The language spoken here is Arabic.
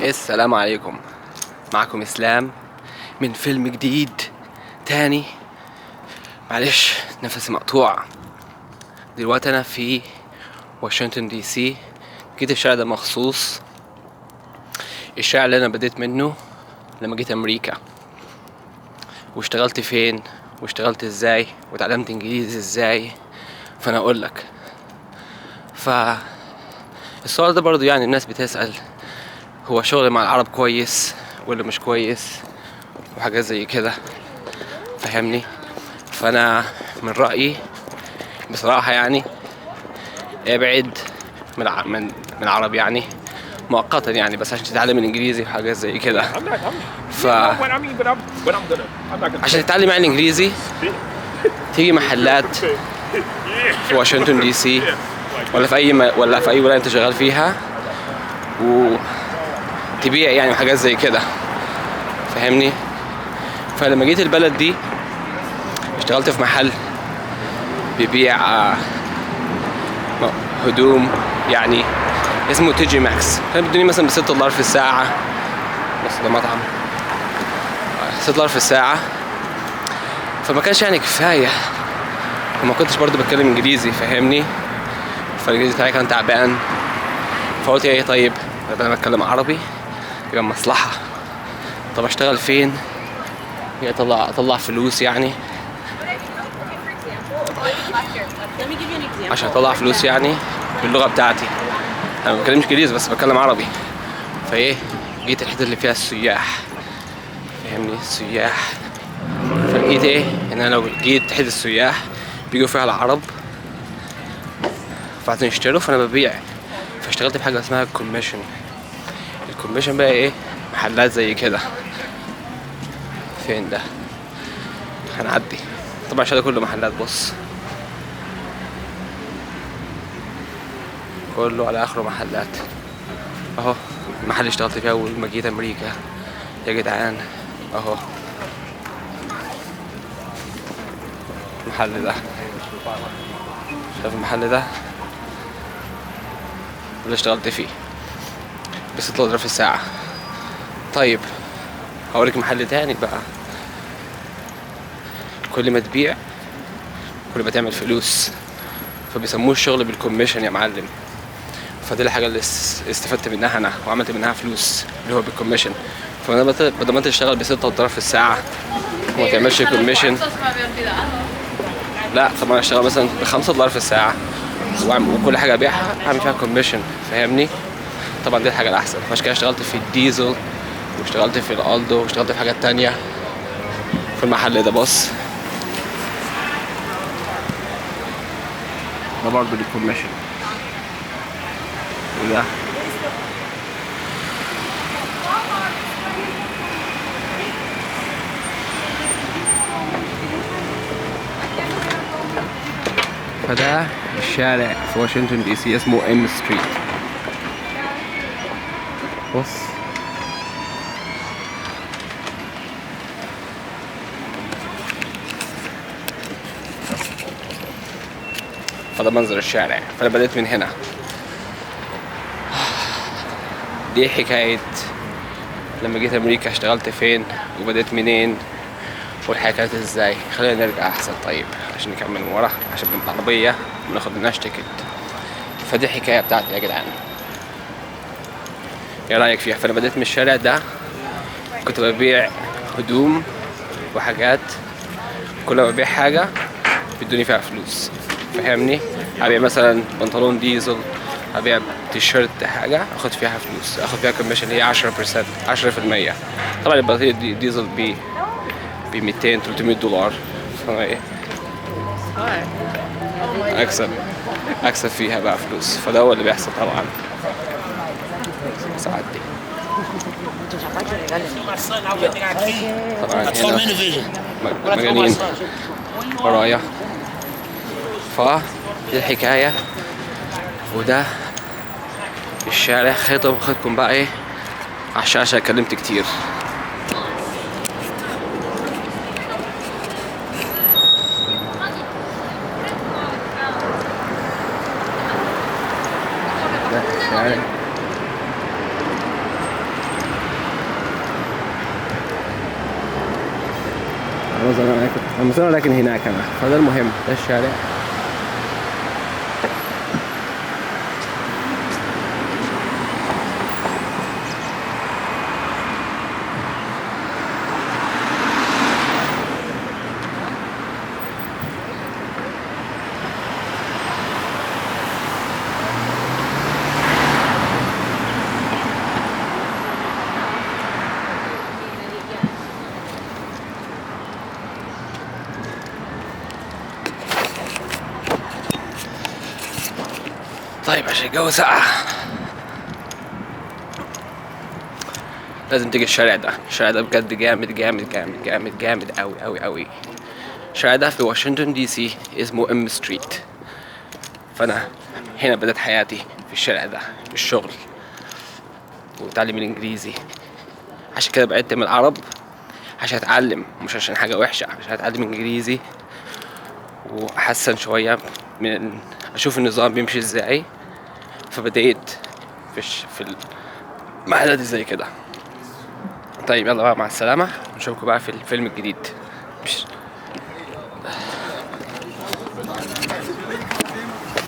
السلام عليكم. معكم اسلام من فيلم جديد تاني. معلش نفسي مقطوع. دلوقتي انا في واشنطن دي سي. جيت الشارع ده مخصوص، الشارع اللي انا بديت منه لما جيت امريكا، واشتغلت فين واشتغلت ازاي واتعلمت انجليزي ازاي. فانا اقول لك، السؤال ده برضو يعني الناس بتسأل، هو شغل مع العرب كويس ولا مش كويس وحاجات زي كده، فهمني. فانا من رأيي بصراحة يعني ابعد من العرب يعني مؤقتا، يعني بس عشان تتعلم الانجليزي وحاجات زي كده. عشان تتعلم يعني الانجليزي تيجي محلات في واشنطن دي سي ولا في اي ولاية انت شغال فيها وتبيع يعني وحاجات زي كده، فهمني. فلما جيت البلد دي اشتغلت في محل بيبيع هدوم يعني اسمه تي جي ماكس. كان بيدوني مثلا $6 في الساعة، بس ده مطعم، $6 في الساعة. فما كانش يعني كفاية، وما كنتش برضو بتكلم انجليزي، فاهمني. فالانجليزي بتاعي كان تعبان. فقلت ايه، طيب بدل ما اتكلم عربي يبقى مصلحة. طب اشتغل فين اطلع فلوس يعني، عشان اطلع فلوس يعني باللغة بتاعتي. انا ما بتكلمش انجليزي بس بتكلم عربي. فايه، جيت الحتة اللي فيها السياح، فاهمني، السياح. فلقيت ايه، ان انا لو جيت حتة السياح بيجوا فيها العرب فعايزين يشتروا، فانا ببيع. فاشتغلت بحاجة اسمها الكوميشن. الكوميشن بقى ايه، محلات زي كده. فين ده؟ هنعدي طبعا عشان ده كله محلات. بص كله على اخره محلات اهو. المحل اللي اشتغلت فيه اول ما جيت امريكا يا جدعان اهو، المحل ده. شايف المحل ده اللي اشتغلت فيه $6 في الساعة. طيب هوريك محل تاني بقى، كل ما تبيع كل ما تعمل فلوس، فبيسموه الشغل بالكوميشن يا معلم. فدي الحاجة اللي استفدت منها انا وعملت منها فلوس، اللي هو بالكوميشن. بدل ما انت تشتغل $6 في الساعة وما تعملش كوميشن، لا طب انا اشتغل مثلا $5 في الساعة وكل حاجة ابيعها اعمل فيها كوميشن، فاهمني. طبعا دي الحاجة الاحسن. فعشان كده اشتغلت في الديزل واشتغلت في الالدو واشتغلت في حاجات تانية في المحل ده. بص ده برضه بالكوميشن، وده فده الشارع في واشنطن دي سي اسمه ام ستريت. بص فده منظر الشارع. فانا بدأت من هنا. دي حكاية لما جيت امريكا اشتغلت فين وبدأت منين والحياة كانت ازاي. خلينا نرجع احسن طيب عشان نكمل من ورا، عشان بالعربية وناخد لناش تيكت. فدي الحكاية بتاعتي يا جدعان، ايه رأيك فيها؟ فانا بدأت من الشارع ده، كنت ببيع هدوم وحاجات، كل ما ببيع حاجة بيدوني فيها فلوس، فهمني. ابيع مثلا بنطلون ديزل، ابيع تيشيرت حاجة اخد فيها فلوس، اخد فيها كوميشن هي 10%. طبعا البطارية ديزل ب $200-300. فانا ايه اكسب فيها بقى فلوس. فده هو اللي بيحصل طبعا. ساعات دي طبعا هنا مجانين ورايا. دي الحكاية وده الشارع. خدكم بقى ايه على الشاشة، اتكلمت كتير. ده الشارع امازون لكن هناك انا، فده المهم، ده الشارع. طيب عشان الجو ساقع لازم تيجي الشارع ده. الشارع ده بجد جامد جامد جامد جامد جامد أوي أوي أوي. الشارع ده في واشنطن دي سي اسمه ام ستريت. فأنا هنا بدأت حياتي في الشارع ده، بالشغل وتعليم الإنجليزي. عشان كده بعدت من العرب عشان أتعلم، مش عشان حاجة وحشة، عشان أتعلم إنجليزي وأحسن شوية من أشوف النظام بيمشي إزاي. فبدأت في المحلات زي كده. طيب يلا بقى، مع السلامة، نشوفكم بقى في الفيلم الجديد.